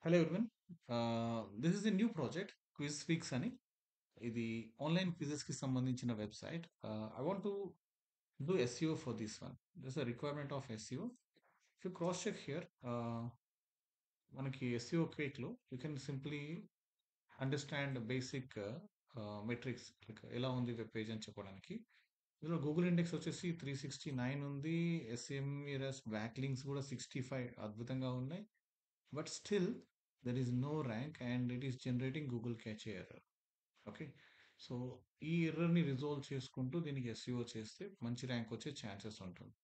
Hello everyone. This is a new project, Quiz Fix అని. ఇది online quizzes కి సంబంధించిన website. I want to do SEO for this one. There's a requirement of SEO. If you cross check here, మనకి SEO quick లో you can simply understand basic metrics ఎలా ఉంది web page అని చెప్పడానికి. ఇందులో Google index వచ్చేసి 369 ఉంది. ఎస్ఎంఈఆర్ఎస్ back links కూడా 65 అద్భుతంగా ఉన్నాయి. But still, there is no rank and it is generating Google cache error. Okay. So, ఈ ఎర్రర్‌ని రిజాల్వ్ చేసుకుంటూ దీనికి ఎస్‌ఈఓ చేస్తే మంచి ర్యాంక్ వచ్చే ఛాన్సెస్ ఉంటుంది.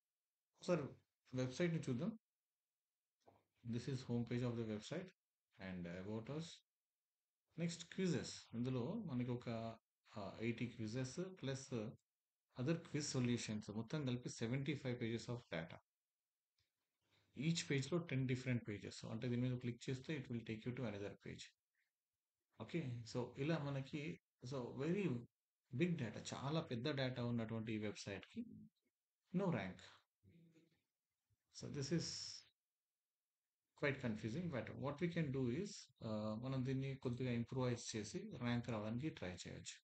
ఒకసారి వెబ్‌సైట్‌ని చూద్దాం. This is home page of the website and about us. Next quizzes. ఇందులో మనకి ఒక 80 quizzes plus other quiz solutions మొత్తం కలిపి 75 పేజెస్ ఆఫ్ డేటా. ఈచ్ పేజ్‌లో 10 డిఫరెంట్ పేజెస్. అంటే దీని మీద క్లిక్ చేస్తే it will take you to another page. Okay. So, ఇలా మనకి వెరీ బిగ్ డేటా చాలా పెద్ద డేటా ఉన్నటువంటి ఈ వెబ్‌సైట్‌కి no rank. So, this is quite confusing. But what we can do is మనం దీన్ని కొద్దిగా ఇంప్రూవైజ్ చేసి ర్యాంక్ రావడానికి ట్రై చేయొచ్చు.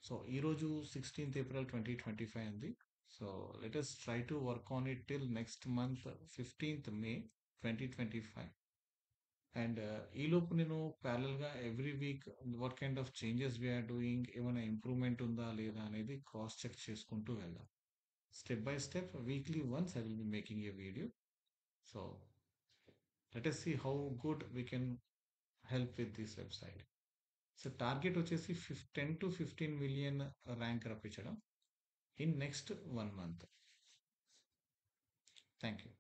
సో, ఈరోజు 16థ్ ఏప్రిల్ 2025 ఉంది. So, let us try to work on it till next month 15థ్ మే 2025. అండ్ ఈలోపు నేను ప్యారలల్‌గా every week what kind of changes we are doing, ఏమైనా ఇంప్రూవ్‌మెంట్ ఉందా లేదా అనేది క్రాస్ చెక్ చేసుకుంటూ వెళ్దాం. Step by step weekly once I will be making a video. So, let us see how good we can help with this website. So, target వచ్చేసి 10-15 million rank రప్పించడం in next 1 month. Thank you.